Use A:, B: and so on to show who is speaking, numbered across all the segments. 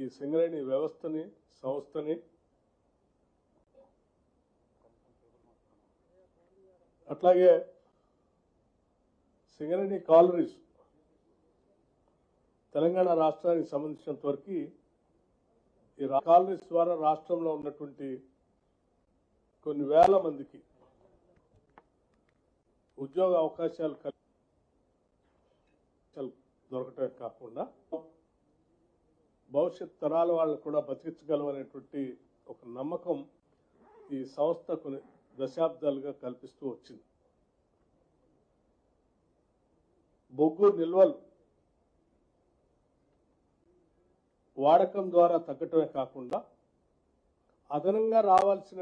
A: ఈ సింగరేణి వ్యవస్థని సంస్థని అట్లాగే సింగరేణి కాలరీస్ తెలంగాణ రాష్ట్రానికి సంబంధించినంత వరకు ఈ కాలరీస్ ద్వారా రాష్ట్రంలో ఉన్నటువంటి కొన్ని వేల మందికి ఉద్యోగ అవకాశాలు దొరకటమే కాకుండా భవిష్యత్ తరాల వాళ్ళు కూడా బతికించగలమనేటువంటి ఒక నమ్మకం ఈ సంస్థ కొన్ని దశాబ్దాలుగా కల్పిస్తూ వచ్చింది. బొగ్గు నిల్వలు వాడకం ద్వారా తగ్గటమే కాకుండా అదనంగా రావాల్సిన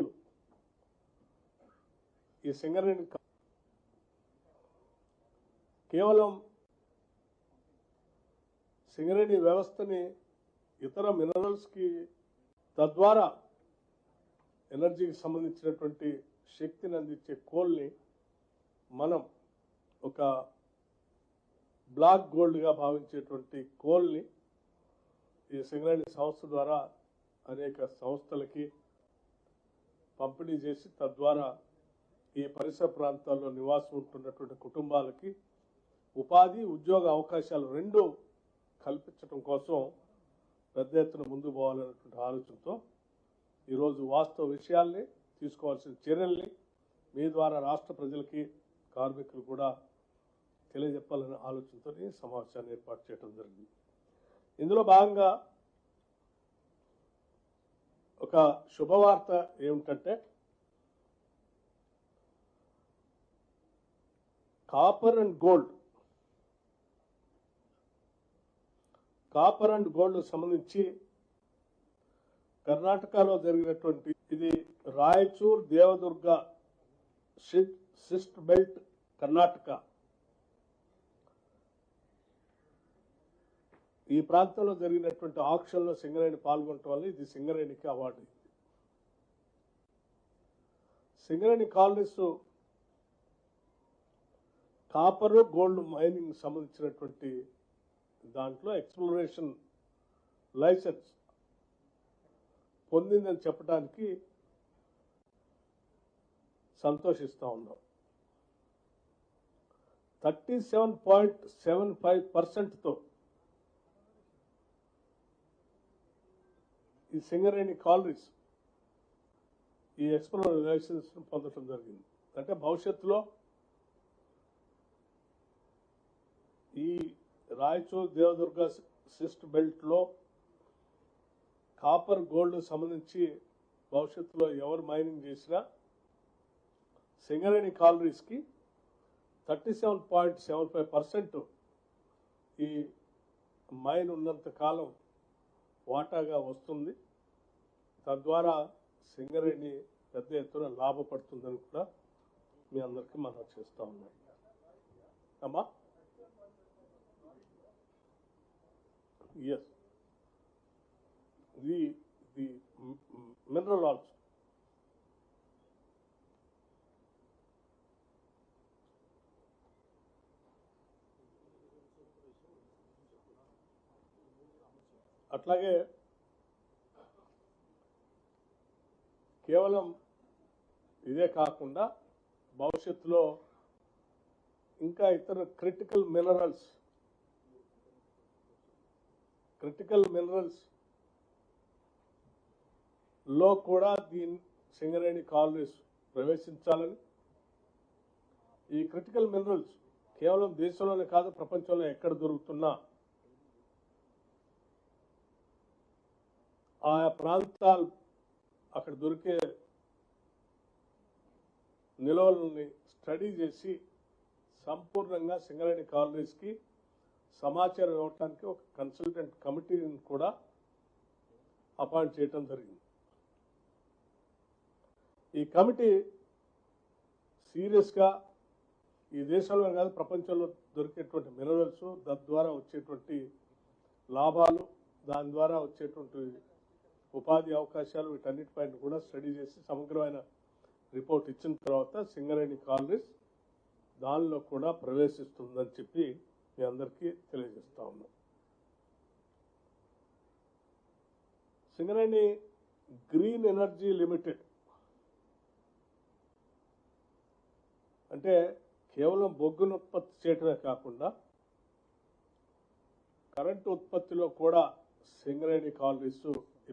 A: ఈ సింగరేణి కేవలం సింగరేణి వ్యవస్థని ఇతర మినరల్స్కి తద్వారా ఎనర్జీకి సంబంధించినటువంటి శక్తిని అందించే కోల్ని మనం ఒక బ్లాక్ గోల్డ్గా భావించేటువంటి కోల్ని ఈ సింగరేణి సంస్థ ద్వారా అనేక సంస్థలకి పంపిణీ చేసి తద్వారా ఈ పరిసర ప్రాంతాల్లో నివాసం ఉంటున్నటువంటి కుటుంబాలకి ఉపాధి ఉద్యోగ అవకాశాలు రెండు కల్పించడం కోసం పెద్ద ఎత్తున ముందుకు పోవాలనేటువంటి ఆలోచనతో ఈరోజు వాస్తవ విషయాల్ని తీసుకోవాల్సిన చర్యల్ని మీ ద్వారా రాష్ట్ర ప్రజలకి కార్మికులు కూడా తెలియజెప్పాలనే ఆలోచనతో సమావేశాన్ని ఏర్పాటు చేయడం జరిగింది. ఇందులో భాగంగా ఒక శుభవార్త ఏమిటంటే కాపర్ అండ్ గోల్డ్ సంబంధించి కర్ణాటకలో జరిగినటువంటి ఇది రాయచూర్ దేవదుర్గ సిస్ట్ బెల్ట్ కర్ణాటక ఈ ప్రాంతంలో జరిగినటువంటి ఆక్షన్లో సింగరేణి పాల్గొనటం వల్ల ఇది సింగరేణికి award. Singareni collieries copper gold mining సంబంధించినటువంటి దాంట్లో ఎక్స్ప్లోరేషన్ లైసెన్స్ పొందిందని చెప్పడానికి సంతోషిస్తూ ఉన్నాం. 37.75%తో ఈ సింగరేణి కాలరీస్ ఈ ఎక్స్ప్లోరేషన్ లైసెన్స్ పొందడం జరిగింది. అంటే భవిష్యత్తులో ఈ రాయచూర్ దేవదుర్గ సిస్ట్ బెల్ట్లో కాపర్ గోల్డ్ సంబంధించి భవిష్యత్తులో ఎవరు మైనింగ్ చేసినా సింగరేణి కాలరీస్కి 37.75% ఈ మైన్ ఉన్నంత కాలం వాటాగా వస్తుంది. తద్వారా సింగరేణి పెద్ద ఎత్తున లాభపడుతుందని కూడా మీ అందరికీ మనం చేస్తూ ఉన్నాం. అమ్మా yes the mineral also అట్లాగే కేవలం ఇదే కాకుండా భవిష్యత్తులో ఇంకా ఇతర క్రిటికల్ మినరల్స్ లో కూడా దీని సింగరేణి కాలరీస్ ప్రవేశించాలని, ఈ క్రిటికల్ మినరల్స్ కేవలం దేశంలోనే కాదు ప్రపంచంలో ఎక్కడ దొరుకుతున్నా ఆయా ప్రాంతాలు అక్కడ దొరికే నిల్వలని స్టడీ చేసి సంపూర్ణంగా సింగరేణి కాలరీస్కి సమాచారం ఇవ్వడానికి ఒక కన్సల్టెంట్ కమిటీని కూడా అపాయింట్ చేయడం జరిగింది. ఈ కమిటీ సీరియస్గా ఈ దేశంలో కాదు ప్రపంచంలో దొరికేటువంటి మినరల్స్, తద్వారా వచ్చేటువంటి లాభాలు, దాని ద్వారా వచ్చేటువంటి ఉపాధి అవకాశాలు వీటన్నిటిపైన కూడా స్టడీ చేసి సమగ్రమైన రిపోర్ట్ ఇచ్చిన తర్వాత సింగరేణి కాలరీస్ దానిలో కూడా ప్రవేశిస్తుందని చెప్పి మీ అందరికీ తెలియజేస్తా ఉన్నాం. సింగరేణి గ్రీన్ ఎనర్జీ లిమిటెడ్ అంటే కేవలం బొగ్గును ఉత్పత్తి చేయడమే కాకుండా కరెంటు ఉత్పత్తిలో కూడా సింగరేణి కాలనీస్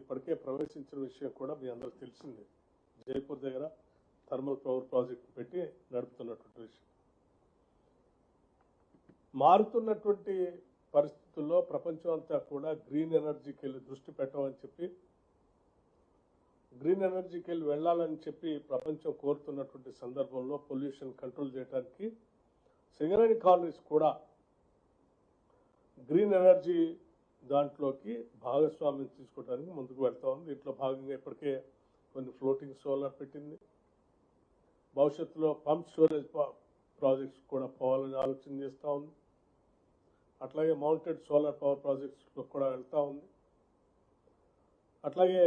A: ఇప్పటికే ప్రవేశించిన విషయం కూడా మీ అందరికి తెలిసింది. జైపూర్ దగ్గర థర్మల్ పవర్ ప్రాజెక్ట్ పెట్టి నడుపుతున్నటువంటి విషయం. మారుతున్నటువంటి పరిస్థితుల్లో ప్రపంచం అంతా కూడా గ్రీన్ ఎనర్జీకి వెళ్ళి దృష్టి పెట్టమని చెప్పి, గ్రీన్ ఎనర్జీకి వెళ్ళి వెళ్ళాలని చెప్పి ప్రపంచం కోరుతున్నటువంటి సందర్భంలో పొల్యూషన్ కంట్రోల్ చేయడానికి సింగరేణి కాలనీస్ కూడా గ్రీన్ ఎనర్జీ దాంట్లోకి భాగస్వామ్యం తీసుకోవడానికి ముందుకు వెళ్తా ఉంది. దీంట్లో భాగంగా ఇప్పటికే కొన్ని ఫ్లోటింగ్ సోలార్ పెట్టింది. భవిష్యత్తులో పంప్ స్టోరేజ్ ప్రాజెక్ట్స్ కూడా పోవాలని ఆలోచన చేస్తూ ఉంది. అట్లాగే మౌంటెడ్ సోలార్ పవర్ ప్రాజెక్ట్స్లో కూడా వెళ్తూ ఉంది. అట్లాగే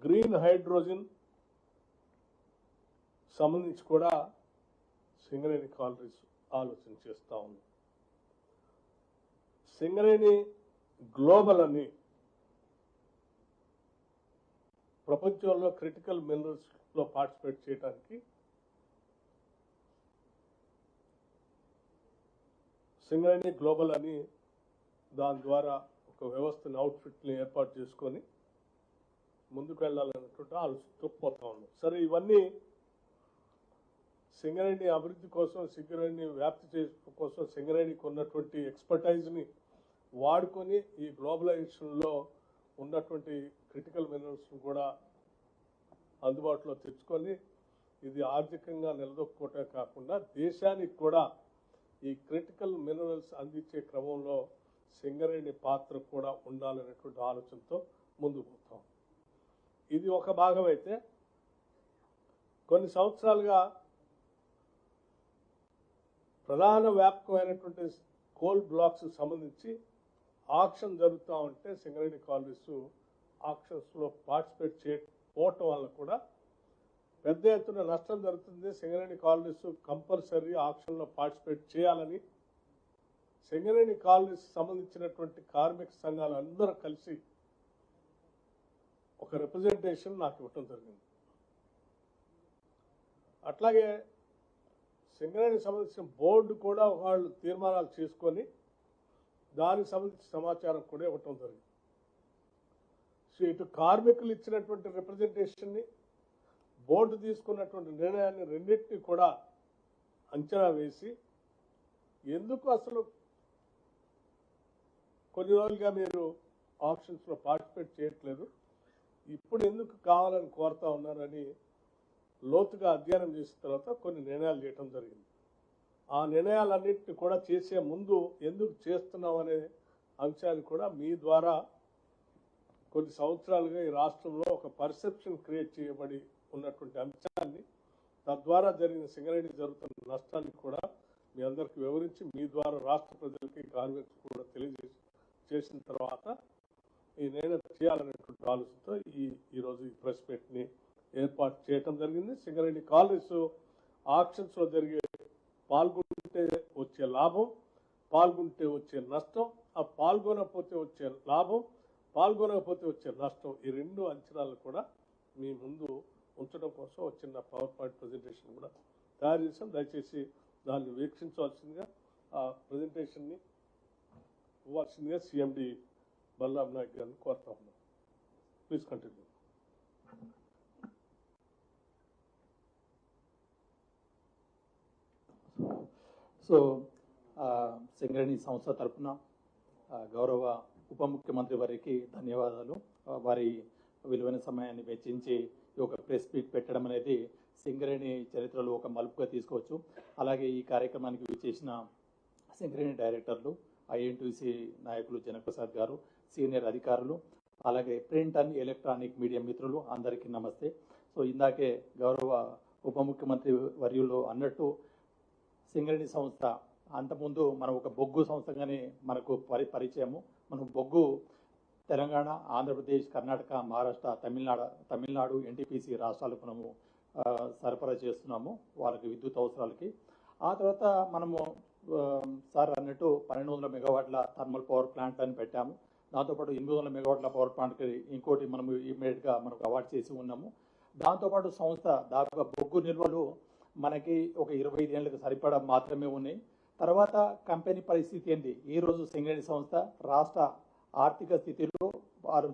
A: గ్రీన్ హైడ్రోజన్ సంబంధించి కూడా సింగరేణి కాలనీస్ ఆలోచన చేస్తూ ఉంది. సింగరేణి గ్లోబల్ అని ప్రపంచంలో క్రిటికల్ మినరల్స్ లో పార్టిసిపేట్ చేయడానికి సింగరేణి గ్లోబల్ అని దాని ద్వారా ఒక వ్యవస్థను అవుట్ఫిట్ని ఏర్పాటు చేసుకొని ముందుకు వెళ్ళాలన్నటువంటి ఆలోచనతో పోతా ఉన్నాం. సరే, ఇవన్నీ సింగరేణి అభివృద్ధి కోసం, సింగరేణి వ్యాప్తి చేయడం కోసం సింగరేణికి ఉన్నటువంటి ఎక్స్పర్టైజ్ని వాడుకొని ఈ గ్లోబలైజేషన్లో ఉన్నటువంటి క్రిటికల్ మినరల్స్ని కూడా అందుబాటులో తెచ్చుకొని ఇది ఆర్థికంగా నిలదొక్కుకోవటమే కాకుండా దేశానికి కూడా ఈ క్రిటికల్ మినరల్స్ అందించే క్రమంలో సింగరేణి పాత్ర కూడా ఉండాలనేటువంటి ఆలోచనతో ముందుకు పోతాం. ఇది ఒక భాగం అయితే, కొన్ని సంవత్సరాలుగా ప్రధాన వ్యాపకమైనటువంటి కోల్ బ్లాక్స్ సంబంధించి ఆక్షన్ జరుగుతూ ఉంటే సింగరేణి కాలనీస్ ఆక్షన్స్లో పార్టిసిపేట్ చేయకపోవటం వల్ల కూడా పెద్ద ఎత్తున నష్టం జరుగుతుంది. సింగరేణి కాలనీస్ కంపల్సరీ ఆక్షన్లో పార్టిసిపేట్ చేయాలని సింగరేణి కాలనీస్ సంబంధించినటువంటి కార్మిక సంఘాలు అందరూ కలిసి ఒక రిప్రజెంటేషన్ నాకు ఇవ్వటం జరిగింది. అట్లాగే సింగరేణి సంబంధించిన బోర్డు కూడా వాళ్ళు తీర్మానాలు చేసుకొని దానికి సంబంధించిన సమాచారం కూడా ఇవ్వటం జరిగింది. సో ఇటు కార్మికులు ఇచ్చినటువంటి రిప్రజెంటేషన్ని, బోర్డు తీసుకున్నటువంటి నిర్ణయాన్ని రెండింటినీ కూడా అంచనా వేసి ఎందుకు అసలు కొన్ని రోజులుగా మీరు ఆప్షన్స్లో పార్టిసిపేట్ చేయట్లేదు, ఇప్పుడు ఎందుకు కావాలని కోరుతా ఉన్నారని లోతుగా అధ్యయనం చేసిన తర్వాత కొన్ని నిర్ణయాలు చేయటం జరిగింది. ఆ నిర్ణయాలన్నింటినీ కూడా చేసే ముందు ఎందుకు చేస్తున్నాం అనే అంశాన్ని కూడా మీ ద్వారా కొన్ని సంవత్సరాలుగా ఈ రాష్ట్రంలో ఒక పర్సెప్షన్ క్రియేట్ చేయబడి ఉన్నటువంటి అంశాన్ని, తద్వారా జరిగిన సింగరేణి జరుగుతున్న నష్టాన్ని కూడా మీ అందరికీ వివరించి మీ ద్వారా రాష్ట్ర ప్రజలకి, కార్మికులకు కూడా చేసిన తర్వాత ఈ నిర్ణయం చేయాలనేటువంటి ఆలోచనతో ఈరోజు ఈ ప్రెస్ మీట్ని ఏర్పాటు చేయటం జరిగింది. సింగరేణి కాలనీస్ ఆక్షన్స్లో జరిగే పాల్గొంటే వచ్చే లాభం, పాల్గొంటే వచ్చే నష్టం, ఆ పాల్గొనకపోతే వచ్చే లాభం, పాల్గొనకపోతే వచ్చే నష్టం, ఈ రెండు అంచనాలు కూడా మీ ముందు ఉంచడం కోసం వచ్చిన పవర్ పాయింట్ ప్రజెంటేషన్ కూడా తయారు చేసాం. దయచేసి దాన్ని వీక్షించవలసిందిగా, ఆ ప్రజెంటేషన్ని ఇవ్వాల్సిందిగా సిఎండి బల్లాం నాయక్ గారిని కోరుతా ఉన్నాం. Please continue.
B: సో సింగరేణి సంస్థ తరఫున గౌరవ ఉప ముఖ్యమంత్రి వారికి ధన్యవాదాలు. వారి విలువైన సమయాన్ని వెచ్చించి ఒక ప్రెస్ మీట్ పెట్టడం అనేది సింగరేణి చరిత్రలో ఒక మలుపుగా తీసుకోవచ్చు. అలాగే ఈ కార్యక్రమానికి విచ్చేసిన సింగరేణి డైరెక్టర్లు, ఐఎన్టీసీ నాయకులు జనప్రసాద్ గారు, సీనియర్ అధికారులు, అలాగే ప్రింట్ అండ్ ఎలక్ట్రానిక్ మీడియా మిత్రులు అందరికీ నమస్తే. సో ఇందాకే గౌరవ ఉప ముఖ్యమంత్రి వర్యులు అన్నట్టు సింగరేణి సంస్థ అంతకుముందు మనం ఒక బొగ్గు సంస్థగానే మనకు పరిచయము. మనం బొగ్గు తెలంగాణ, ఆంధ్రప్రదేశ్, కర్ణాటక, మహారాష్ట్ర, తమిళనాడు ఎన్టీపీసీ రాష్ట్రాలకు మనము సరఫరా చేస్తున్నాము వాళ్ళకి విద్యుత్ అవసరాలకి. ఆ తర్వాత మనము సార్ అన్నట్టు 1200 మెగావాట్ల థర్మల్ పవర్ ప్లాంట్ అని పెట్టాము. దాంతోపాటు 800 మెగావాట్ల పవర్ ప్లాంట్కి ఇంకోటి మనం ఇమ్మీడియట్గా మనకు అవార్డు చేసి ఉన్నాము. దాంతోపాటు సంస్థ దాదాపుగా బొగ్గు నిల్వలు మనకి ఒక 25 ఏళ్ళకి సరిపడా మాత్రమే ఉన్నాయి. తర్వాత కంపెనీ పరిస్థితి ఏంటి? ఈరోజు సింగరేణి సంస్థ రాష్ట్ర ఆర్థిక స్థితిలో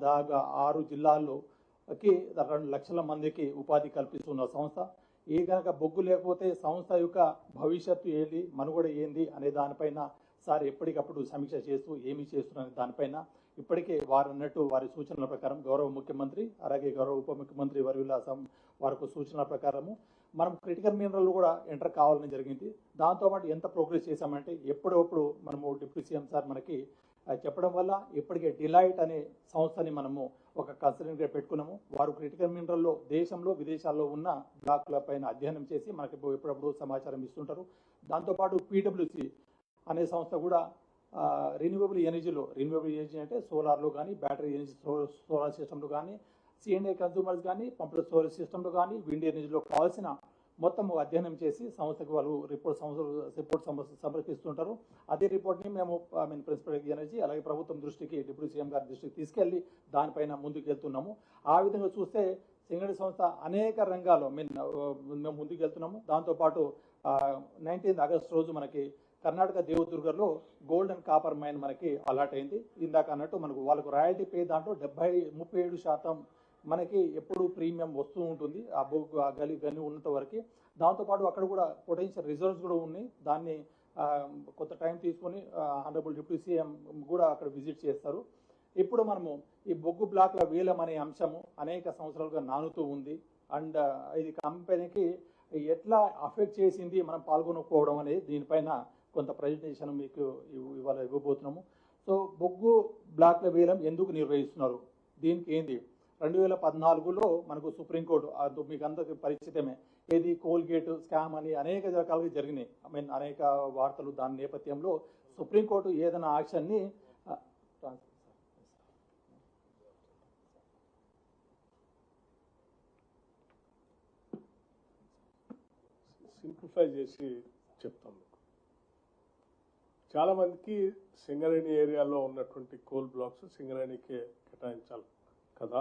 B: దాదాపుగా 6 జిల్లాల్లోకి 2 లక్షల మందికి ఉపాధి కల్పిస్తున్న సంస్థ. ఈ కనుక బొగ్గు లేకపోతే సంస్థ యొక్క భవిష్యత్తు ఏంటి, మనుగడ ఏంది అనే దానిపైన సార్ ఎప్పటికప్పుడు సమీక్ష చేస్తూ ఏమి చేస్తున్నారు దానిపైన ఇప్పటికే వారు అన్నట్టు వారి సూచనల ప్రకారం గౌరవ ముఖ్యమంత్రి అలాగే గౌరవ ఉప ముఖ్యమంత్రి వర్యుల వారికి సూచనల ప్రకారము మనం క్రిటికల్ మినరల్ కూడా ఎంటర్ కావాలని జరిగింది. దాంతోపాటు ఎంత ప్రోగ్రెస్ చేశామంటే ఎప్పుడప్పుడు మనము డిప్యూటీ సీఎం సార్ మనకి చెప్పడం వల్ల ఇప్పటికే డిలైట్ అనే సంస్థని మనము ఒక కన్సల్టెంట్గా పెట్టుకున్నాము. వారు క్రిటికల్ మినరల్లో దేశంలో విదేశాల్లో ఉన్న బ్లాక్ల పైన అధ్యయనం చేసి మనకి ఎప్పుడప్పుడు సమాచారం ఇస్తుంటారు. దాంతోపాటు పీడబ్ల్యూసీ అనే సంస్థ కూడా రెన్యూవబుల్ ఎనర్జీ అంటే సోలార్లో కానీ బ్యాటరీ ఎనర్జీ సోలార్ సిస్టంలో కానీ సిఎన్ఏ కన్సూమర్స్ కానీ పంపుల స్టోరేజ్ సిస్టంలో కానీ విండ్ ఎనర్జీలో కావాల్సిన మొత్తం అధ్యయనం చేసి సంస్థకు వాళ్ళు రిపోర్ట్ సమర్పిస్తుంటారు. అదే రిపోర్ట్ని మేము ప్రిన్సిపల్ ఎనర్జీ అలాగే ప్రభుత్వం దృష్టికి డిప్యూటీ సీఎం గారి దృష్టికి తీసుకెళ్లి దానిపైన ముందుకు వెళ్తున్నాము. ఆ విధంగా చూస్తే సింగరేణి సంస్థ అనేక రంగాల్లో మేము ముందుకు వెళ్తున్నాము. దాంతోపాటు 19 ఆగస్టు రోజు మనకి కర్ణాటక దేవదుర్గలో గోల్డ్ అండ్ కాపర్ మైన్ మనకి అలాట్ అయింది. ఇందాక అన్నట్టు మనకు వాళ్ళకు రాయల్టీ పే దాంట్లో 37% మనకి ఎప్పుడు ప్రీమియం వస్తూ ఉంటుంది ఆ బొగ్గు ఆ గని ఉన్నంత వరకు. దాంతోపాటు అక్కడ కూడా పొటెన్షియల్ రిజర్వ్స్ కూడా ఉన్నాయి. దాన్ని కొంత టైం తీసుకొని ఆనరబుల్ డిప్యూటీ సీఎం కూడా అక్కడ విజిట్ చేస్తారు. ఇప్పుడు మనము ఈ బొగ్గు బ్లాక్ల వేలం అనే అంశము అనేక సంవత్సరాలుగా నానుతూ ఉంది. అండ్ ఇది కంపెనీకి ఎట్లా అఫెక్ట్ చేసింది మనం పాల్గొనకపోవడం అనేది దీనిపైన కొంత ప్రజెంటేషన్ మీకు ఇవాళ ఇవ్వబోతున్నాము. సో బొగ్గు బ్లాక్ల వేలం ఎందుకు నిర్వహిస్తున్నారు, దీనికి ఏంది? 2014లో మనకు సుప్రీంకోర్టు మీకు అందరికీ పరిచితమే, ఏది కోల్గేట్ స్కామ్ అని అనేక రకాలుగా జరిగినాయి. అనేక వార్తలు దాని నేపథ్యంలో సుప్రీంకోర్టు ఏదైనా యాక్షన్ని
A: సింప్లిఫై చేసి చెప్తాం. చాలా మందికి సింగరేణి ఏరియాలో ఉన్నటువంటి కోల్ బ్లాక్స్ సింగరేణికే కేటాయించాలి కదా,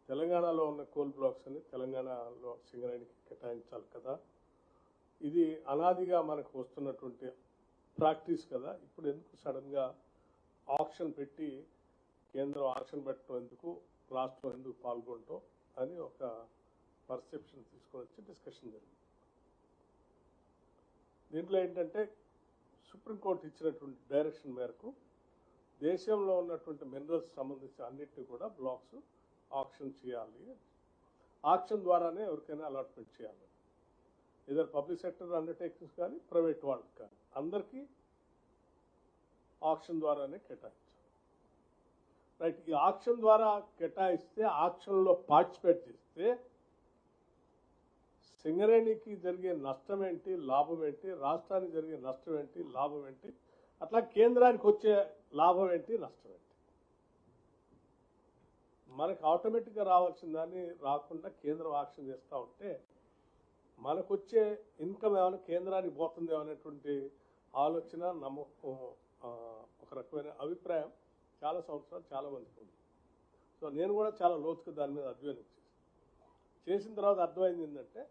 A: తెలంగాణలో ఉన్న కోల్ బ్లాక్స్ అని తెలంగాణలో సింగరేణికి కేటాయించాలి కదా. ఇది అనాదిగా మనకు వస్తున్నటువంటి ప్రాక్టీస్ కదా. ఇప్పుడు ఎందుకు సడన్గా ఆక్షన్ పెట్టి కేంద్రం ఆక్షన్ పెట్టడం ఎందుకు, రాష్ట్రం ఎందుకు పాల్గొనటం అని ఒక పర్సెప్షన్ తీసుకొని వచ్చి డిస్కషన్ జరిగింది. దీంట్లో ఏంటంటే సుప్రీంకోర్టు ఇచ్చినటువంటి డైరెక్షన్ మేరకు దేశంలో ఉన్నటువంటి మినరల్స్ సంబంధించి అన్నిటిని కూడా బ్లాక్స్ ఆక్షన్ చేయాలి. ఆక్షన్ ద్వారానే ఎవరికైనా అలాట్మెంట్ చేయాలి. ఇదర్ పబ్లిక్ సెక్టర్ అండర్టేకింగ్స్ కానీ ప్రైవేట్ వాళ్ళకి కానీ అందరికీ ఆక్షన్ ద్వారానే కేటాయించాలి. రైట్. ఈ ఆక్షన్ ద్వారా కేటాయిస్తే ఆక్షన్లో పార్టిసిపేట్ చేస్తే సింగరేణికి జరిగే నష్టం ఏంటి, లాభం ఏంటి, రాష్ట్రానికి జరిగే నష్టం ఏంటి, లాభం ఏంటి, అట్లా కేంద్రానికి వచ్చే లాభం ఏంటి, నష్టం ఏంటి. మనకు ఆటోమేటిక్గా రావాల్సిన దాన్ని రాకుండా కేంద్రం ఆక్షన్ చేస్తూ ఉంటే మనకు వచ్చే ఇన్కమ్ ఏమైనా కేంద్రానికి పోతుందేమో అనేటువంటి ఆలోచన, నమ్మకం, ఒక రకమైన అభిప్రాయం చాలా సంవత్సరాలు చాలా మందికి ఉంది. సో నేను కూడా చాలా లోతుగా దాని మీద అధ్యయనం చేసిన తర్వాత అర్థమైంది ఏంటంటే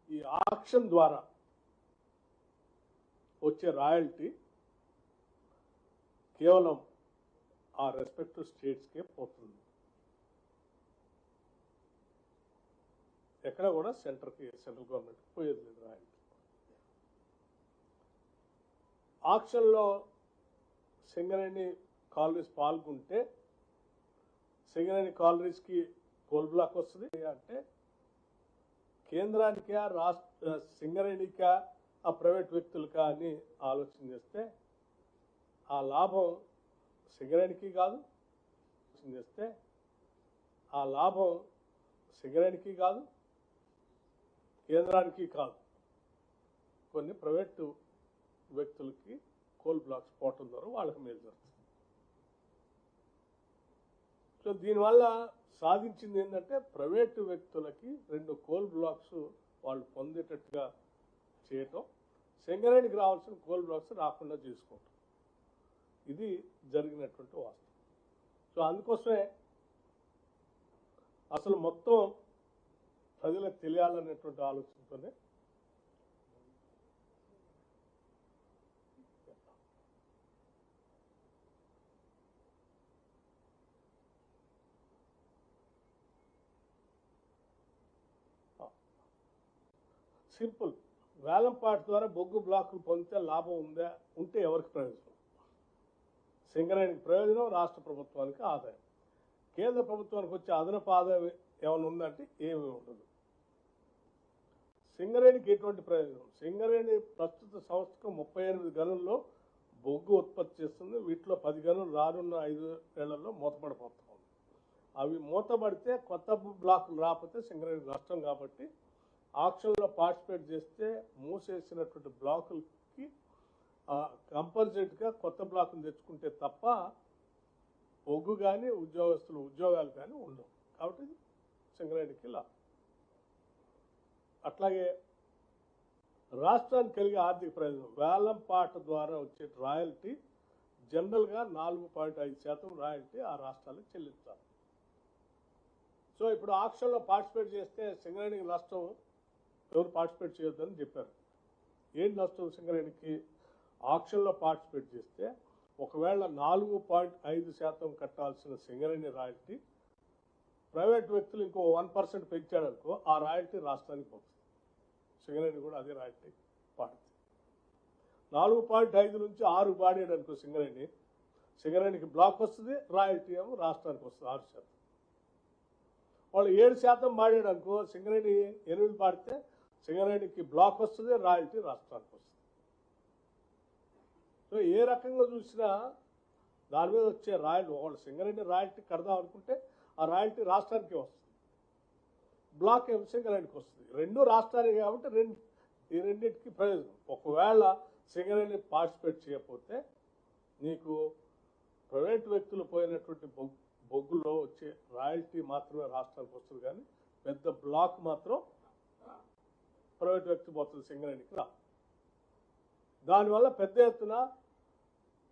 A: ఈ ఆక్షన్ ద్వారా వచ్చే రాయల్టీ కేవలం ఆ రెస్పెక్టివ్ స్టేట్స్కే పోతుంది. ఎక్కడ కూడా సెంట్రల్ గవర్నమెంట్కి పోయేది లేదు రాయల్టీ. ఆక్షన్లో సింగరేణి కాలనీస్ పాల్గొంటే సింగరేణి కాలనీస్కి కోల్ బ్లాక్ వస్తుంది అంటే కేంద్రానికా రాష్ట్ర సింగరేణికా ఆ ప్రైవేట్ వ్యక్తులకా అని ఆలోచన చేస్తే ఆ లాభం సింగరేణికి కాదు, చేస్తే ఆ లాభం సింగరేణికి కాదు, కేంద్రానికి కాదు, కొన్ని ప్రైవేటు వ్యక్తులకి కోల్ బ్లాక్స్ పోవటం ద్వారా వాళ్ళకి మేలు జరుగుతుంది. సో దీనివల్ల సాధించింది ఏంటంటే ప్రైవేటు వ్యక్తులకి 2 కోల్ బ్లాక్స్ వాళ్ళు పొందేటట్టుగా చేయటం, సింగరేణికి రావాల్సిన కోల్ బ్లాక్స్ రాకుండా చేసుకోవటం. ఇది జరిగినటువంటి వాస్తవం. సో అందుకోసమే అసలు మొత్తం ప్రజలకు తెలియాలనేటువంటి ఆలోచనతోనే సింపుల్. వేలంపాట ద్వారా బొగ్గు బ్లాకులు పొందితే లాభం ఉందా? ఉంటే ఎవరికి ప్రయోజనం? సింగరేణికి ప్రయోజనం, రాష్ట్ర ప్రభుత్వానికి ఆదాయం. కేంద్ర ప్రభుత్వానికి వచ్చే అదనపు ఆదాయం ఏమైనా ఉందంటే ఏమీ ఉండదు. సింగరేణికి ఎటువంటి ప్రయోజనం? సింగరేణి ప్రస్తుత సంవత్సరం 38 గనుల్లో బొగ్గు ఉత్పత్తి చేస్తుంది. వీటిలో 10 గనులు రానున్న 5 ఏళ్లలో మూతపడిపోతా ఉంది. అవి మూతపడితే కొత్త బ్లాకులు రాకపోతే సింగరేణికి నష్టం. కాబట్టి ఆక్షన్లో పార్టిసిపేట్ చేస్తే మూసేసినటువంటి బ్లాకులకి కంపల్సరీగా కొత్త బ్లాకులు తెచ్చుకుంటే తప్ప బొగ్గు కానీ ఉద్యోగస్తులు ఉద్యోగాలు కానీ ఉండవు. కాబట్టి సింగరేణికి లాభం. అట్లాగే రాష్ట్రానికి కలిగే ఆర్థిక ప్రయోజనం, వేలంపాట ద్వారా వచ్చే రాయల్టీ జనరల్గా 4.5% రాయల్టీ ఆ రాష్ట్రాలకు చెల్లించాలి. సో ఇప్పుడు ఆక్షన్లో పార్టిసిపేట్ చేస్తే సింగరేణికి నష్టం, ఎవరు పార్టిసిపేట్ చేయొద్దని చెప్పారు. ఏంటి నష్టం సింగరేణికి? ఆక్షన్లో పార్టిసిపేట్ చేస్తే ఒకవేళ 4.5% కట్టాల్సిన సింగరేణి రాయల్టీ ప్రైవేట్ వ్యక్తులు ఇంకో 1% పెంచాడనుకో, ఆ రాయల్టీ రాష్ట్రానికి పోతుంది. సింగరేణి కూడా అదే రాయల్టీ పాడుతుంది. 4.5 నుంచి 6 పాడాడు అనుకో సింగరేణికి బ్లాక్ వస్తుంది, రాయల్టీ ఏమో రాష్ట్రానికి వస్తుంది 6%. వాళ్ళు 7% పాడాడు అనుకో, సింగరేణి 8 పాడితే సింగరేణికి బ్లాక్ వస్తుంది, రాయల్టీ రాష్ట్రానికి వస్తుంది. సో ఏ రకంగా చూసినా దాని మీద వచ్చే రాయల్టీ, వాళ్ళు సింగరేణి రాయల్టీ కడదాం అనుకుంటే ఆ రాయల్టీ రాష్ట్రానికి వస్తుంది, బ్లాక్ ఏమో సింగరేణికి వస్తుంది. రెండు రాష్ట్రానికి కాబట్టి ఈ రెండింటికి ప్రయోజనం. ఒకవేళ సింగరేణి పార్టిసిపేట్ చేయకపోతే నీకు ప్రైవేట్ వ్యక్తులు పోయినటువంటి బొగ్గులో వచ్చే రాయల్టీ మాత్రమే రాష్ట్రానికి వస్తుంది, కానీ పెద్ద బ్లాక్ మాత్రం ప్రైవేట్ వ్యక్తి పోతుంది, సింగరేణికి రా. దానివల్ల పెద్ద ఎత్తున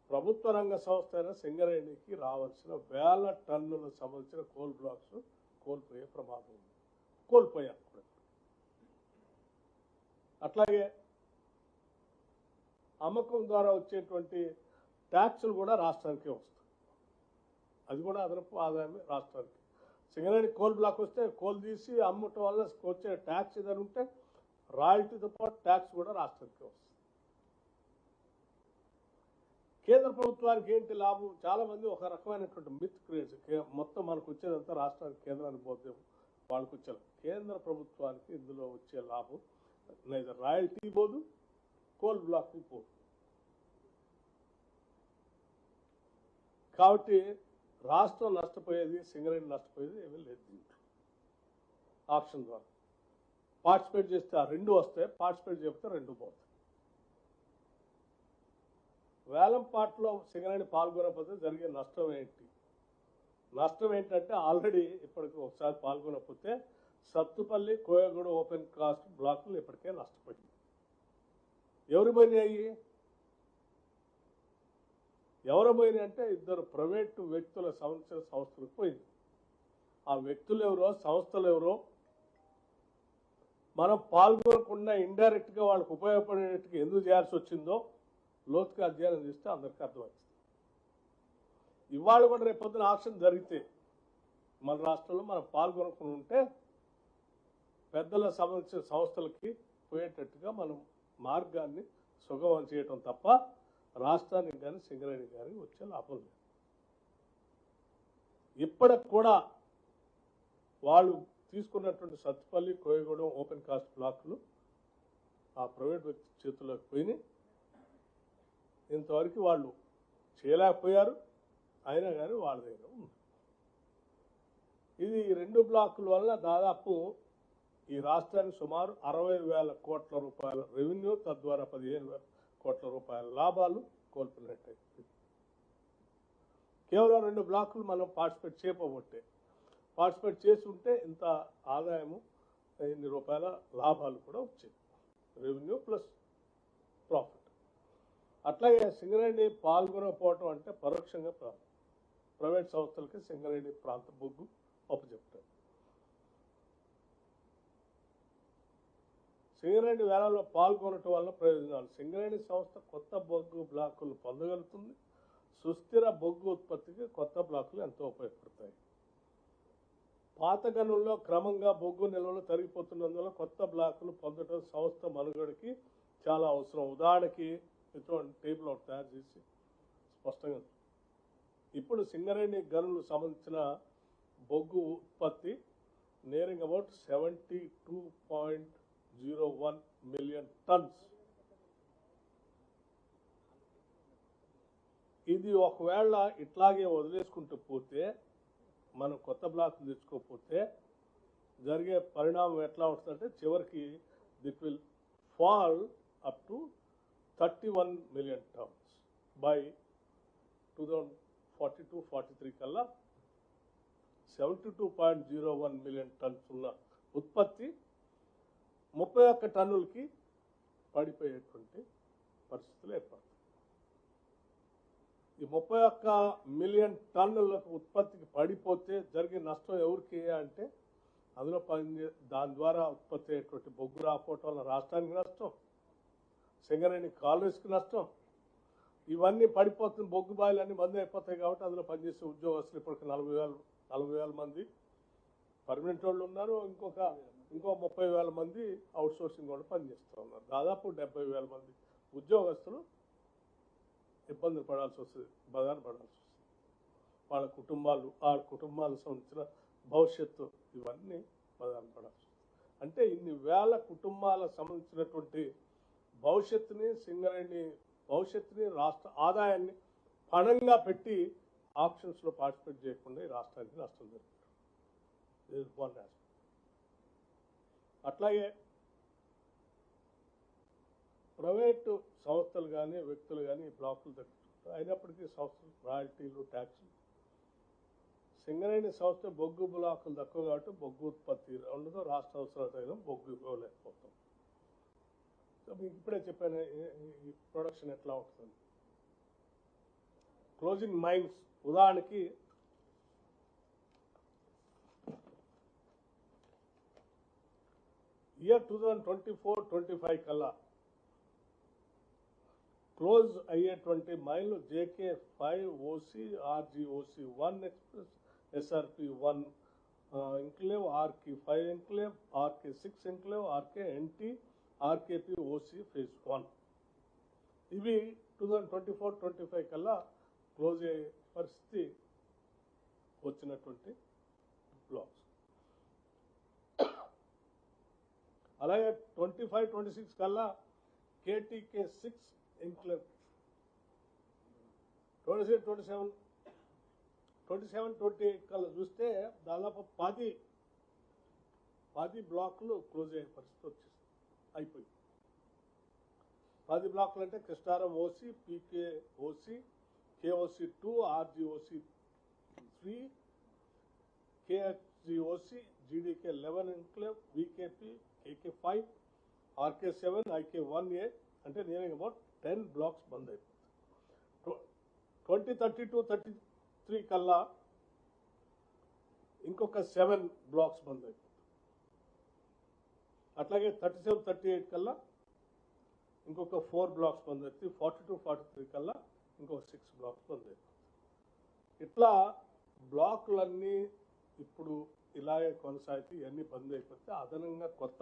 A: ప్రభుత్వ రంగ సంస్థ అయిన సింగరేణికి రావాల్సిన 1000 టన్నులకు సంబంధించిన కోల్ బ్లాక్స్ కోల్పోయే ప్రమాదం ఉంది, కోల్పోయారు. అట్లాగే అమ్మకం ద్వారా వచ్చేటువంటి ట్యాక్సులు కూడా రాష్ట్రానికే వస్తాయి. అది కూడా అదనపు ఆదాయమే రాష్ట్రానికి. సింగరేణి కోల్ బ్లాక్ వస్తే కోల్ తీసి అమ్మటం వల్ల వచ్చే ట్యాక్స్ ఏదైనా ఉంటే రాయల్టీతో పాటు ట్యాక్స్ కూడా రాష్ట్రానికే వస్తుంది. కేంద్ర ప్రభుత్వానికి ఏంటి లాభం? చాలా మంది ఒక రకమైనటువంటి మిత్ క్రియేట్, మొత్తం మనకు వచ్చేదంతా రాష్ట్రానికి కేంద్రానికి పోతే వాళ్ళకు వచ్చే, కేంద్ర ప్రభుత్వానికి ఇందులో వచ్చే లాభం లేదా రాయల్టీ పోదు, కోల్ బ్లాక్ పోదు. కాబట్టి రాష్ట్రం నష్టపోయేది, సింగరేణి నష్టపోయేది ఏమీ లేదు. దీంట్లో ఆప్షన్ ద్వారా పార్టిసిపేట్ చేస్తే ఆ 2 వస్తాయి, పార్టిసిపేట్ చేయకపోతే 2 పోతాయి. వేలంపాటలో సింగరేణి పాల్గొనకపోతే జరిగే నష్టం ఏంటి? నష్టం ఏంటంటే ఆల్రెడీ ఇప్పటికి ఒకసారి పాల్గొనకపోతే సత్తుపల్లి, కోయగూడ ఓపెన్ కాస్ట్ బ్లాకులు ఇప్పటికే నష్టపోయింది. ఎవరు పోయినాయి? ఎవరు పోయినాయి అంటే 2 ప్రైవేటు వ్యక్తుల సంస్థలకు పోయింది. ఆ వ్యక్తులు ఎవరో, సంస్థలు ఎవరో మనం పాల్గొనకుండా ఇండైరెక్ట్గా వాళ్ళకు ఉపయోగపడేట్టుగా ఎందుకు చేయాల్సి వచ్చిందో లోతుగా అధ్యయనం చేస్తే అందరికీ అర్థమవుతుంది. ఇవాళ కూడా రేపు పొద్దున ఆక్షన్ జరిగితే మన రాష్ట్రంలో మనం పాల్గొనకుండా ఉంటే పెద్దల సంబంధించిన సంస్థలకి పోయేటట్టుగా మనం మార్గాన్ని సుగమం చేయటం తప్ప రాష్ట్రానికి కానీ సింగరేణి కానీ వచ్చే లాభం లేదు. ఇప్పటికి కూడా వాళ్ళు తీసుకున్నటువంటి సత్తుపల్లి, కోయగూడెం ఓపెన్ కాస్ట్ బ్లాకులు ఆ ప్రైవేట్ వ్యక్తి చేతుల్లోకి పోయినాయి. ఇంతవరకు వాళ్ళు చేయలేకపోయారు, అయినా కానీ వాళ్ళ దగ్గర ఉంది. ఇది 2 బ్లాకుల వల్ల దాదాపు ఈ రాష్ట్రానికి సుమారు 60,000 కోట్ల రూపాయల రెవెన్యూ, తద్వారా 15,000 కోట్ల రూపాయల లాభాలు కోల్పోయినట్టయితే. కేవలం 2 బ్లాకులు మనం పార్టిసిపేట్ చేయకపోతే, పార్టిసిపేట్ చేసి ఉంటే ఇంత ఆదాయము, ఇన్ని రూపాయల లాభాలు కూడా వచ్చాయి, రెవెన్యూ ప్లస్ ప్రాఫిట్. అట్లాగే సింగరేణి పాల్గొనకపోవటం అంటే పరోక్షంగా ప్రైవేట్ సంస్థలకి సింగరేణి ప్రాంత బొగ్గు అప్పచెప్తారు. సింగరేణి వేలంలో పాల్గొనటం వల్ల ప్రయోజనాలు: సింగరేణి సంస్థ కొత్త బొగ్గు బ్లాకులు పొందగలుగుతుంది. సుస్థిర బొగ్గు ఉత్పత్తికి కొత్త బ్లాకులు ఎంతో ఉపయోగపడతాయి. పాత గనుల్లో క్రమంగా బొగ్గు నిల్వలు తరిగిపోతున్నందువల్ల కొత్త బ్లాకులు పొందడం సంస్థ మనుగడకి చాలా అవసరం. ఉదాహరణకి ఇటువంటి టేబుల్ ఒకటి తయారు చేసి స్పష్టంగా ఇప్పుడు సింగరేణి గనులు సంబంధించిన బొగ్గు ఉత్పత్తి నియరింగ్ అబౌట్ 72.01 మిలియన్ టన్స్. ఇది ఒకవేళ ఇట్లాగే వదిలేసుకుంటూ పోతే, మనం కొత్త బ్లాకులు తెచ్చుకోకపోతే జరిగే పరిణామం ఎట్లా ఉంటుందంటే చివరికి it will fall up to 31 million tons by 2042-43 కల్లా 72.01 మిలియన్ టన్స్ ఉన్న ఉత్పత్తి 31 టన్నులకి పడిపోయేటువంటి పరిస్థితులు ఏర్పడతాయి. ఈ 31 మిలియన్ టన్నులకు ఉత్పత్తికి పడిపోతే జరిగే నష్టం ఎవరికి అంటే అందులో దాని ద్వారా ఉత్పత్తి అయ్యేటువంటి బొగ్గు రాకపోవటం వల్ల రాష్ట్రానికి నష్టం, సింగరేణి కాలేజ్కి నష్టం. ఇవన్నీ పడిపోతుంది. బొగ్గు బాయిలు అన్ని బంద్ అయిపోతాయి కాబట్టి అందులో పనిచేసే ఉద్యోగస్తులు ఇప్పటికి 40,000 మంది పర్మనెంట్ వాళ్ళు ఉన్నారు. ఇంకో 30,000 మంది అవుట్ సోర్సింగ్ వాళ్ళు పనిచేస్తూ ఉన్నారు. దాదాపు 70,000 మంది ఉద్యోగస్తులు ఇబ్బందులు పడాల్సి వస్తుంది, బదాన పడాల్సి వస్తుంది. వాళ్ళ కుటుంబాలకు సంబంధించిన భవిష్యత్తు ఇవన్నీ బదాన పడాల్సి వస్తుంది. అంటే ఇన్ని వేల కుటుంబాలకు సంబంధించినటువంటి భవిష్యత్తుని, సింగరేణి భవిష్యత్తుని, రాష్ట్ర ఆదాయాన్ని పణంగా పెట్టి ఆప్షన్స్లో పార్టిసిపేట్ చేయకుండా ఈ రాష్ట్రానికి నష్టం జరుగుతుంది. అట్లాగే ప్రైవేటు సంస్థలు కానీ వ్యక్తులు కానీ బ్లాకులు దక్కుతుంటారు. అయినప్పటికీ సంస్థలు రాయల్టీలు, ట్యాక్సులు. సింగరేణి సంస్థ బొగ్గు బ్లాకులు తక్కువ కాబట్టి బొగ్గు ఉత్పత్తి ఉండదు, రాష్ట్ర అవసరాలు బొగ్గు ఇవ్వలేకపోతాం. సో మీకు ఇప్పుడే చెప్పాను ఈ ప్రొడక్షన్ ఎట్లా ఉంటుంది. క్లోజింగ్ మైన్స్ ఉదాహరణకి ఇయర్ 2024-25 కల్లా క్లోజ్ అయ్యేటువంటి మైన్లు JK5 OC, RGOC 1 express, SRP1 enclave, RK5 enclave, RK6 enclave, RKNT, RKP OC phase 1. ఇవి 2024-25 కల్లా క్లోజ్ అయ్యే పరిస్థితి వచ్చినటువంటి బ్లాక్స్. అలాగే 25-26 కల్లా KTK6 ఎంక్లేవ్, 27-28 కల్లా చూస్తే దాదాపు 10 బ్లాకులు క్లోజ్ అయ్యే పరిస్థితి వచ్చేసి అయిపోయింది. 10 బ్లాకులు అంటే కృష్ణారం OC, PK OC, KOC2, RGOC3, KHGOC, GDK11 enclave, VKP, AK5, RK7, IK1A అంటే నియరింగ్ అబౌట్ 10 బ్లాక్స్ బంద్ అయిపోతాయి. 2032-33 కల్లా ఇంకొక 7 బ్లాక్స్ బంద్ అయిపోతాయి. అట్లాగే 37-38 కల్లా ఇంకొక 4 బ్లాక్స్ బంద్ అవుతాయి. 42-43 కల్లా ఇంకొక 6 బ్లాక్స్ బంద్ అయిపోతాయి. ఇట్లా బ్లాకులన్నీ ఇప్పుడు ఇలాగే కొనసాగితే ఇవన్నీ బంద్ అయిపోతే అదనంగా కొత్త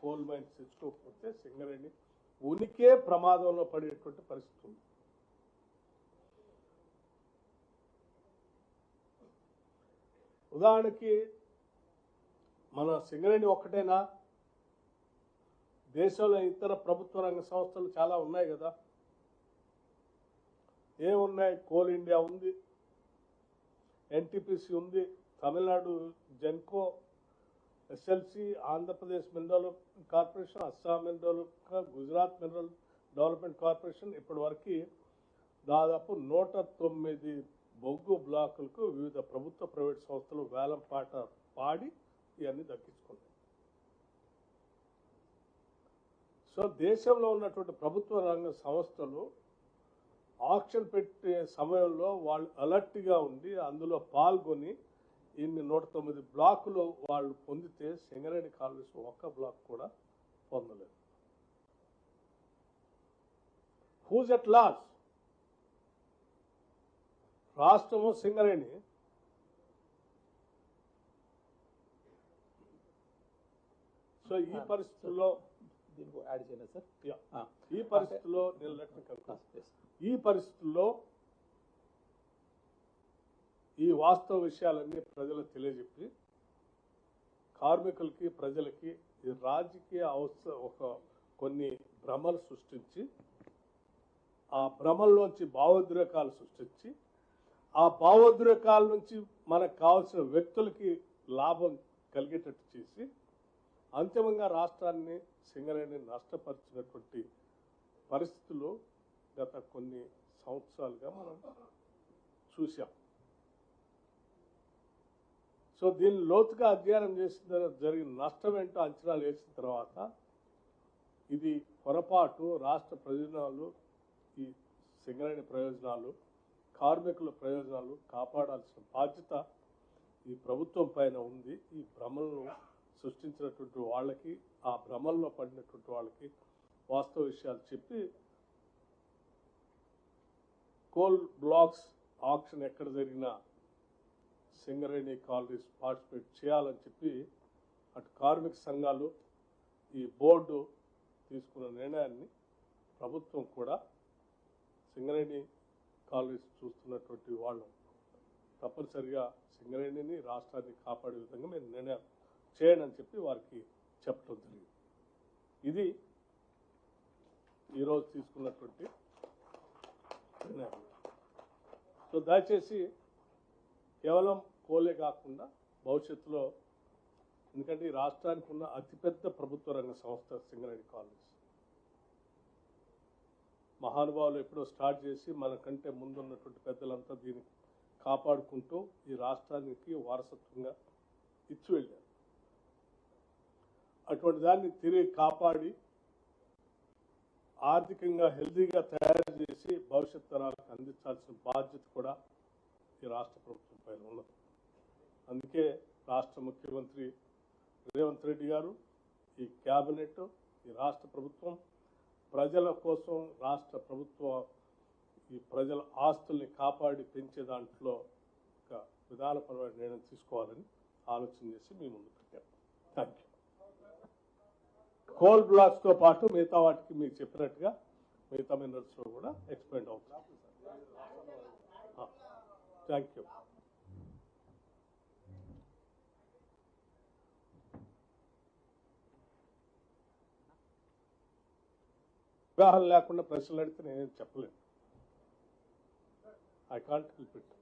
A: కోల్ మైన్స్ తెచ్చుకోకపోతే సింగరేణి ఉనికే ప్రమాదంలో పడేటువంటి పరిస్థితి ఉంది. ఉదాహరణకి మన సింగరేణి ఒక్కటేనా, దేశంలో ఇతర ప్రభుత్వ రంగ సంస్థలు చాలా ఉన్నాయి కదా. ఏమున్నాయి? కోల్ ఇండియా ఉంది, NTPC ఉంది, Tamil Nadu Genco, SLC, Andhra Pradesh mineral corporation, Assam mineral, Gujarat mineral development corporation. ఇప్పటి వరకు దాదాపు 109 బొగ్గు బ్లాకులకు వివిధ ప్రభుత్వ ప్రైవేట్ సంస్థలు వేలం పాట పాడి ఇవన్నీ దక్కించుకున్నాయి. సో దేశంలో ఉన్నటువంటి ప్రభుత్వ రంగ సంస్థలు ఆక్షన్ పెట్టే సమయంలో వాళ్ళు అలర్ట్గా ఉండి అందులో పాల్గొని ఇన్ని 109 బ్లాకులు వాళ్ళు పొందితే సింగరేణి కాలనీస్ ఒక్క బ్లాక్ కూడా పొందలేదు. Who's at loss? రాష్ట్రము సింగరేణి. సో ఈ పరిస్థితుల్లో
B: దీనికి యాడ్ చేయండి సార్.
A: ఈ పరిస్థితుల్లో ఈ పరిస్థితుల్లో ఈ వాస్తవ విషయాలన్నీ ప్రజలకు తెలియజెప్పి కార్మికులకి ప్రజలకి ఈ రాజకీయ కొన్ని భ్రమలు సృష్టించి ఆ భ్రమల్లోంచి భావోద్రేకాలు సృష్టించి ఆ భావోద్రేకాల నుంచి మనకు కావాల్సిన వ్యక్తులకి లాభం కలిగేటట్టు చేసి అంతిమంగా రాష్ట్రాన్ని సింగరేణి నష్టపరిచినటువంటి పరిస్థితులు గత కొన్ని సంవత్సరాలుగా మనం చూసాం. సో దీన్ని లోతుగా అధ్యయనం చేసిన జరిగిన నష్టం ఏంటో అంచనాలు వేసిన తర్వాత ఇది పొరపాటు, రాష్ట్ర ప్రయోజనాలు, ఈ సింగరేణి ప్రయోజనాలు, కార్మికుల ప్రయోజనాలు కాపాడాల్సిన బాధ్యత ఈ ప్రభుత్వం పైన ఉంది. ఈ భ్రమలను సృష్టించినటువంటి వాళ్ళకి, ఆ భ్రమల్లో పడినటువంటి వాళ్ళకి వాస్తవ విషయాలు చెప్పి కోల్ బ్లాక్స్ ఆక్షన్ ఎక్కడ జరిగినా సింగరేణి కాలనీస్ పార్టిసిపేట్ చేయాలని చెప్పి అటు కార్మిక సంఘాలు, ఈ బోర్డు తీసుకున్న నిర్ణయాన్ని ప్రభుత్వం కూడా సింగరేణి కాలనీస్ చూస్తున్నటువంటి వాళ్ళు తప్పనిసరిగా సింగరేణిని, రాష్ట్రాన్ని కాపాడే విధంగా మేము నిర్ణయం చేయండి అని చెప్పి వారికి చెప్పడం జరిగింది. ఇది ఈరోజు తీసుకున్నటువంటి నిర్ణయం. సో దయచేసి కేవలం కోలే కాకుండా భవిష్యత్తులో, ఎందుకంటే ఈ రాష్ట్రానికి ఉన్న అతిపెద్ద ప్రభుత్వ రంగ సంస్థ సింగరేణి కాలనీస్, మహానుభావులు ఎప్పుడో స్టార్ట్ చేసి మనకంటే ముందున్నటువంటి పెద్దలంతా దీన్ని కాపాడుకుంటూ ఈ రాష్ట్రానికి వారసత్వంగా ఇచ్చి వెళ్ళారు. అటువంటి దాన్ని తిరిగి కాపాడి ఆర్థికంగా హెల్తీగా తయారు చేసి భవిష్యత్ తరాలకు అందించాల్సిన బాధ్యత కూడా ఈ రాష్ట్ర ప్రభుత్వం పైన ఉన్నది. అందుకే రాష్ట్ర ముఖ్యమంత్రి రేవంత్ రెడ్డి గారు, ఈ క్యాబినెట్, ఈ రాష్ట్ర ప్రభుత్వం ప్రజల కోసం రాష్ట్ర ప్రభుత్వం ఈ ప్రజల ఆస్తుల్ని కాపాడి పెంచే దాంట్లో ఒక విధానపరమైన నిర్ణయం తీసుకోవాలని ఆలోచన చేసి మీ ముందు పెట్టారు. Thank you. కోల్ బ్లాక్స్తో పాటు మిగతా వాటికి మీకు చెప్పినట్టుగా మిగతా మినరల్స్లో కూడా ఎక్స్పెండ్ అవుతుంది. Thank you. అవగాహన లేకుండా ప్రశ్నలు అడిగితే నేనేం చెప్పలేను. I can't help it.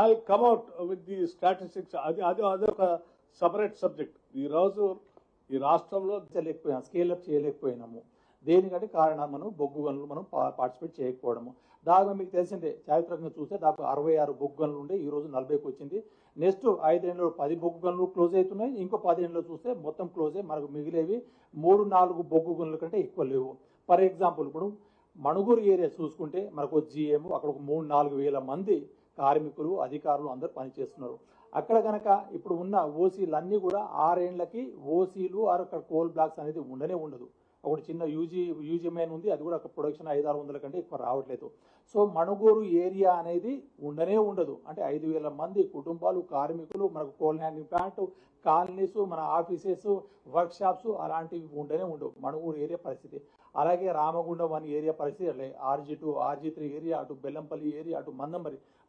A: I'll come out with the statistics. అదొక సపరేట్ సబ్జెక్ట్. ఈరోజు ఈ రాష్ట్రంలో
B: లేకపోయాం, స్కేల్అప్ చేయలేకపోయినాము. దేనికంటే కారణం మనం బొగ్గు గనులు మనం పార్టిసిపేట్ చేయకపోవడము. దాదాపు మీకు తెలిసిందే, చారిత్రకంగా చూస్తే దాదాపు 66 బొగ్గు గనులు ఉండే ఈరోజు 40కి వచ్చింది. నెక్స్ట్ 5 ఏళ్ళలో 10 బొగ్గు గనులు క్లోజ్ అవుతున్నాయి. ఇంకో 10 ఏళ్ళలో చూస్తే మొత్తం క్లోజ్ అయ్యి మనకు మిగిలేవి 3-4 బొగ్గు గనుల కంటే ఎక్కువ లేవు. ఫర్ ఎగ్జాంపుల్ ఇప్పుడు మణుగూరు ఏరియా చూసుకుంటే మనకు GM అక్కడ ఒక 3-4 వేల మంది కార్మికులు, అధికారులు అందరూ పనిచేస్తున్నారు. అక్కడ కనుక ఇప్పుడు ఉన్న ఓసీలన్నీ కూడా 6 ఏళ్లకి ఓసీలు అక్కడ కోల్ బ్లాక్స్ అనేది ఉండనే ఉండదు. ఒకటి చిన్న యూజీ మైన్ ఉంది, అది కూడా ప్రొడక్షన్ 500-600 కంటే ఎక్కువ రావట్లేదు. సో మణుగూరు ఏరియా అనేది ఉండనే ఉండదు. అంటే 5,000 మంది కుటుంబాలు, కార్మికులు, మనకు కోల్ హ్యాండింగ్ ప్లాంట్, కాలనీస్, మన ఆఫీసెస్, వర్క్ షాప్స్ అలాంటివి ఉండనే ఉండవు మణుగూరు ఏరియా పరిస్థితి. అలాగే రామగుండం 1 ఏరియా పరిస్థితి, అట్లే RG2, RG3 ఏరియా, అటు బెల్లంపల్లి ఏరియా, అటు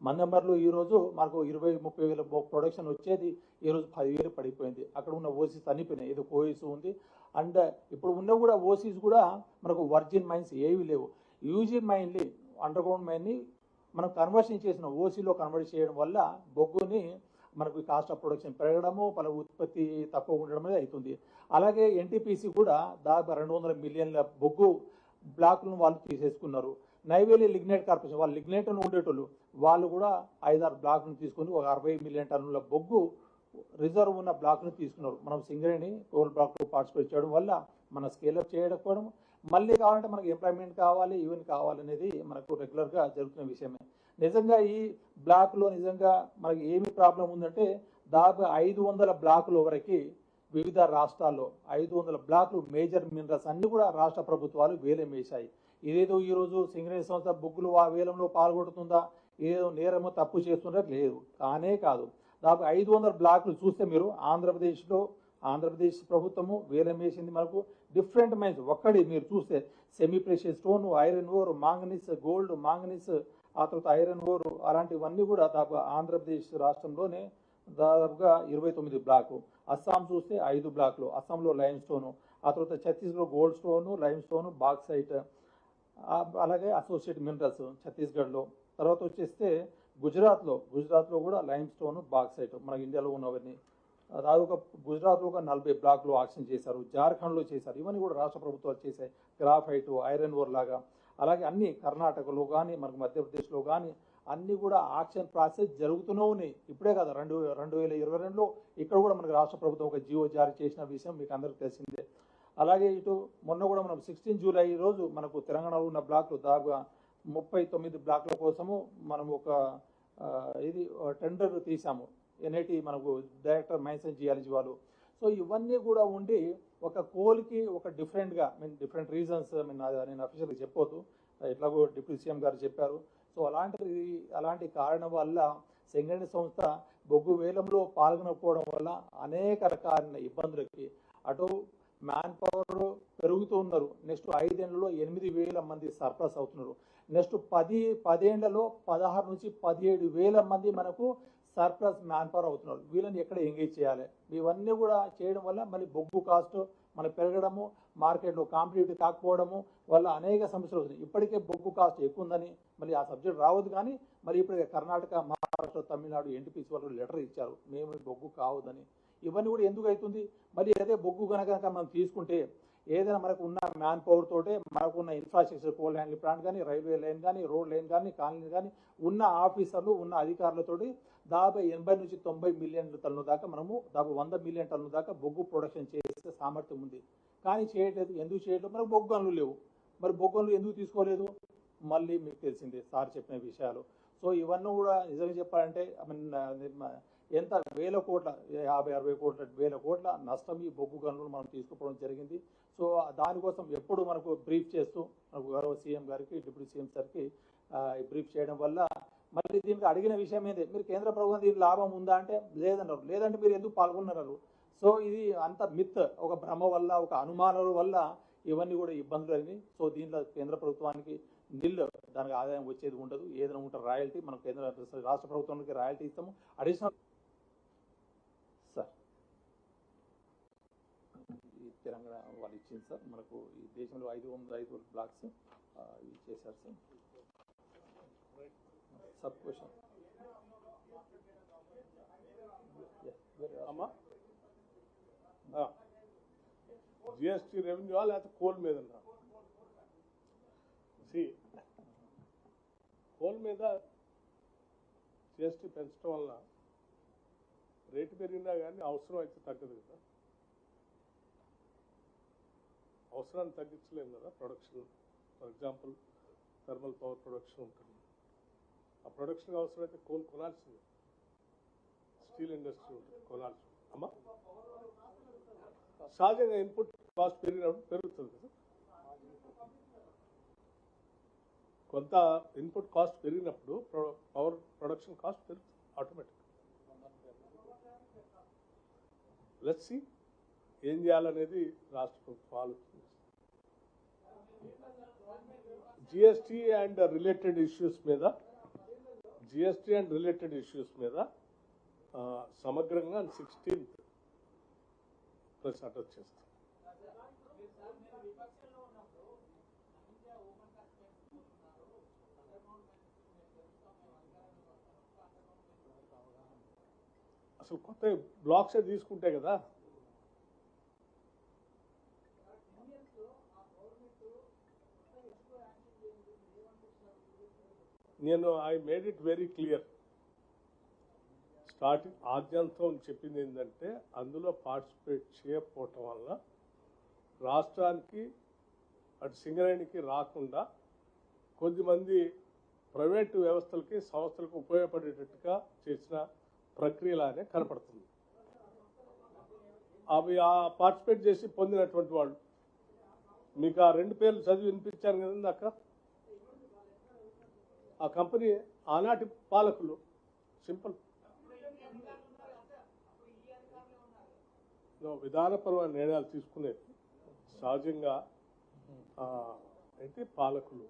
B: మందంబరిలో ఈరోజు మనకు 20-30 వేల ప్రొడక్షన్ వచ్చేది, ఈరోజు 10,000 పడిపోయింది. అక్కడ ఉన్న ఓసీస్ అనిపోయినాయి. ఏదో కోయిస్ ఉంది. అండ్ ఇప్పుడు ఉన్న కూడా ఓసీస్ కూడా మనకు వర్జిన్ మైన్స్ ఏవి లేవు. యూజీ మైన్లీ అండర్ గ్రౌండ్ మైన్ని మనం కన్వర్షన్ చేసిన ఓసీలో కన్వర్ట్ చేయడం వల్ల బొగ్గుని మనకు కాస్ట్ ఆఫ్ ప్రొడక్షన్ పెరగడము, మన ఉత్పత్తి తక్కువ ఉండడం అనేది అవుతుంది. అలాగే NTPC కూడా దాదాపు 200 మిలియన్ల బొగ్గు బ్లాక్లను వాళ్ళు తీసేసుకున్నారు. నైవేలి లిగ్నైట్ కార్పొరేషన్ వాళ్ళు లిగ్నైట్ అని ఉండేటోళ్ళు వాళ్ళు కూడా 5-6 బ్లాక్ను తీసుకొని ఒక 60 మిలియన్ టన్నుల బొగ్గు రిజర్వ్ ఉన్న బ్లాక్ను తీసుకున్నారు. మనం సింగరేణి కోల్ బ్లాక్లో పార్టిసిపేట్ చేయడం వల్ల మన స్కేలప్ చేయకపోవడం, మళ్ళీ కావాలంటే మనకి ఎంప్లాయ్మెంట్ కావాలి, ఈవెన్ కావాలనేది మనకు రెగ్యులర్గా జరుగుతున్న విషయమే. నిజంగా ఈ బ్లాక్లో నిజంగా మనకి ఏమి ప్రాబ్లం ఉందంటే దాదాపు 500 బ్లాకుల వరకు వివిధ రాష్ట్రాల్లో 500 బ్లాకులు మేజర్ మినరల్స్ అన్ని కూడా రాష్ట్ర ప్రభుత్వాలు వేలం వేశాయి. ఇదేదో ఈరోజు సింగరేణి సంస్థ బొగ్గులు వేలంలో పాల్గొడుతుందా, ఏదో నేరమో తప్పు చేస్తుందా, లేదు, కానే కాదు. దాదాపు 500 బ్లాకులు చూస్తే మీరు ఆంధ్రప్రదేశ్ ప్రభుత్వము వేలం వేసింది మనకు డిఫరెంట్ మైన్స్. ఒక్కడి మీరు చూస్తే semi precious stone, iron ore, manganese, gold, manganese, ఆ తర్వాత ఐరన్ ఓర్, అలాంటివన్నీ కూడా దాదాపు ఆంధ్రప్రదేశ్ రాష్ట్రంలోనే దాదాపుగా 29 బ్లాకు. అస్సాం చూస్తే 5 బ్లాకులు, అస్సాంలో లైమ్ స్టోను, ఆ తర్వాత Chhattisgarh gold stone, lime stone, bauxite, అలాగే అసోసియేట్ మినరల్స్ ఛత్తీస్గఢ్లో. తర్వాత వచ్చేస్తే గుజరాత్లో కూడా లైమ్ స్టోను, బాక్సైట్ మన ఇండియాలో ఉన్నవన్నీ. దాదాపు గుజరాత్లో ఒక 40 బ్లాక్లు ఆక్షన్ చేశారు, జార్ఖండ్లో చేశారు. ఇవన్నీ కూడా రాష్ట్ర ప్రభుత్వాలు చేశాయి. గ్రాఫైట్, ఐరన్ ఓర్ లాగా. అలాగే అన్ని కర్ణాటకలో కానీ మనకు మధ్యప్రదేశ్లో కానీ అన్నీ కూడా ఆక్షన్ ప్రాసెస్ జరుగుతూనే ఉన్నాయి. ఇప్పుడే కాదు, 2022లో ఇక్కడ కూడా మనకు రాష్ట్ర ప్రభుత్వం ఒక జియో జారీ చేసిన విషయం మీకు అందరికీ తెలిసిందే. అలాగే ఇటు మొన్న కూడా మనం 16 జూలై రోజు మనకు తెలంగాణలో ఉన్న బ్లాక్లు దాదాపుగా 39 బ్లాక్ల కోసము మనం ఒక టెండర్ తీసాము. ఎన్ఐటి మనకు డైరెక్టర్ మైన్స్ అండ్ జియాలజీ వాళ్ళు. సో ఇవన్నీ కూడా ఉండి ఒక కోల్కి ఒక డిఫరెంట్ రీజన్స్ నేను అఫీషియల్గా చెప్పొద్దు, ఎట్లాగో డిప్యూటీ సీఎం గారు చెప్పారు. సో అలాంటి కారణం వల్ల సింగరేణి సంస్థ బొగ్గు వేలంలో పాల్గొనకపోవడం వల్ల అనేక రకాలైన ఇబ్బందులకి అటు మ్యాన్ పవర్ పెరుగుతూ ఉన్నారు. నెక్స్ట్ 5 ఏళ్లలో 8,000 మంది సర్ప్లస్ అవుతున్నారు. నెక్స్ట్ 10 ఏళ్లలో 16 నుంచి 17,000 మంది మనకు సర్ప్లస్ మ్యాన్ పవర్ అవుతున్నారు. వీళ్ళని ఎక్కడ ఎంగేజ్ చేయాలి? ఇవన్నీ కూడా చేయడం వల్ల మళ్ళీ బొగ్గు కాస్ట్ మన పెరగడము, మార్కెట్లో కాంపిటేటివ్ కాకపోవడము వల్ల అనేక సమస్యలు అవుతున్నాయి. ఇప్పటికే బొగ్గు కాస్ట్ ఎక్కువ ఉందని మళ్ళీ ఆ సబ్జెక్ట్ రావద్దు, కానీ మళ్ళీ ఇప్పటికే కర్ణాటక, మహారాష్ట్ర, తమిళనాడు ఎన్టీపీసీ వాళ్ళు లెటర్ ఇచ్చారు మేము బొగ్గు కావద్దని. ఇవన్నీ కూడా ఎందుకు అవుతుంది? మళ్ళీ అదే బొగ్గు కనుక మనం తీసుకుంటే ఏదైనా మనకు ఉన్న మ్యాన్ పవర్ తోటే మనకున్న ఇన్ఫ్రాస్ట్రక్చర్, కోల్ హ్యాండ్లింగ్ ప్లాంట్ కానీ, రైల్వే లైన్ కానీ, రోడ్ లైన్ కానీ, కాలనీ కానీ ఉన్న ఆఫీసర్లు, ఉన్న అధికారులతోటి దాదాపు 80 నుంచి 90 మిలియన్ టన్నుల దాకా మనము దాదాపు 100 మిలియన్ టన్నుల దాకా బొగ్గు ప్రొడక్షన్ చేసే సామర్థ్యం ఉంది. కానీ చేయట్లేదు. ఎందుకు చేయట్లేదు? మనకు బొగ్గు గనులు లేవు. మరి బొగ్గు గనులు ఎందుకు తీసుకోలేదు? మళ్ళీ మీకు తెలిసిందే సార్ చెప్పిన విషయాలు. సో ఇవన్నీ కూడా నిజంగా చెప్పాలంటే ఎంత వేల కోట్ల 50-60 కోట్ల వేల కోట్ల నష్టం ఈ బొగ్గు గనులు మనం తీసుకుపోవడం జరిగింది. సో దానికోసం ఎప్పుడు మనకు బ్రీఫ్ చేస్తూ మనకు గౌరవ సీఎం గారికి, డిప్యూటీ సీఎం సార్కి బ్రీఫ్ చేయడం వల్ల మళ్ళీ దీనికి అడిగిన విషయం ఏంటి, మీరు కేంద్ర ప్రభుత్వం దీనికి లాభం ఉందా అంటే లేదన్నారు. లేదంటే మీరు ఎందుకు పాల్గొన్నారు? సో ఇది అంత మిత్, ఒక భ్రమ వల్ల, ఒక అనుమానాల వల్ల ఇవన్నీ కూడా ఇబ్బందులు అయినాయి. సో దీంట్లో కేంద్ర ప్రభుత్వానికి దానికి ఆదాయం వచ్చేది ఉండదు. ఏదైనా ఉంటే రాయల్టీ మనం రాష్ట్ర ప్రభుత్వానికి రాయల్టీ ఇస్తాము. అడిషనల్ సార్ ఈ తెలంగాణ వాళ్ళు ఇచ్చింది సార్ మనకు ఈ దేశంలో 500 బ్లాక్స్ ఇవి చేశారు సార్. సబ్ క్వశ్చన్
A: అమ్మా జిఎస్టీ రెవెన్యూ లేకపోతే కోల్ మీద కోల్ మీద జిఎస్టీ పెంచడం వల్ల రేటు పెరిగినా కానీ అవసరం అయితే తగ్గదు కదా. అవసరాన్ని తగ్గించలేము కదా. Production for example thermal power production ఉంటుంది. ఆ ప్రొడక్షన్ అవసరమైతే కోల్ కొనాల్సింది. స్టీల్ ఇండస్ట్రీ ఉంటుంది, కొనాల్సింది. అమ్మా సహజంగా ఇన్పుట్ కాస్ట్ పెరిగినప్పుడు పెరుగుతుంది కదా. కొంత ఇన్పుట్ కాస్ట్ పెరిగినప్పుడు పవర్ ప్రొడక్షన్ కాస్ట్ పెరుగుతుంది ఆటోమేటిక్. లెట్స్ సీ ఏం చేయాలనేది రాష్ట్ర ప్రభుత్వం ఆలోచిస్తుంది. జిఎస్టీ అండ్ రిలేటెడ్ ఇష్యూస్ మీద సమగ్రంగా 16th ప్రెస్ అటాచ్ చేస్తాం. అసలు కొత్త బ్లాక్సే తీసుకుంటే కదా. నేను I made it very clear. Starting ఆద్యంతం చెప్పింది ఏంటంటే అందులో పార్టిసిపేట్ చేయకపోవటం వల్ల రాష్ట్రానికి అటు సింగరేణికి రాకుండా కొద్దిమంది ప్రైవేటు వ్యవస్థలకి సంస్థలకు ఉపయోగపడేటట్టుగా చేసిన ప్రక్రియలానే కనపడుతుంది. అవి ఆ పార్టిసిపేట్ చేసి పొందినటువంటి వాళ్ళు మీకు ఆ 2 పేర్లు చదివి వినిపించాను కదండి అక్క. ఆ కంపెనీ ఆనాటి పాలకులు సింపుల్ విధానపరమైన నిర్ణయాలు తీసుకునేది సహజంగా అయితే పాలకులు.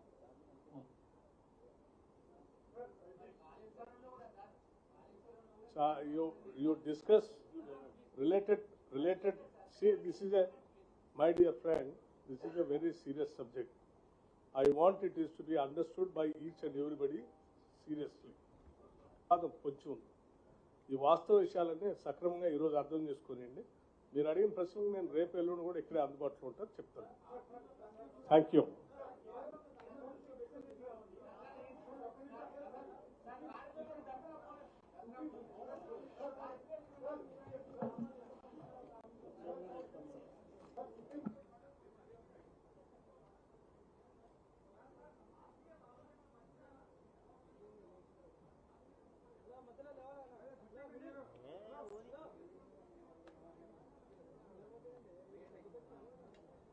A: You discuss related. See, this is my dear friend, this is a very serious subject. I want it is to be understood by each and everybody seriously. కొంచెం ఈ వాస్తవ విషయాలన్నీ సక్రమంగా ఈరోజు అర్థం చేసుకోనండి. మీరు అడిగిన ప్రశ్నకు నేను రేపు ఎల్లుండి కూడా ఇక్కడే అందుబాటులో ఉంటాను చెప్తాను. Thank you.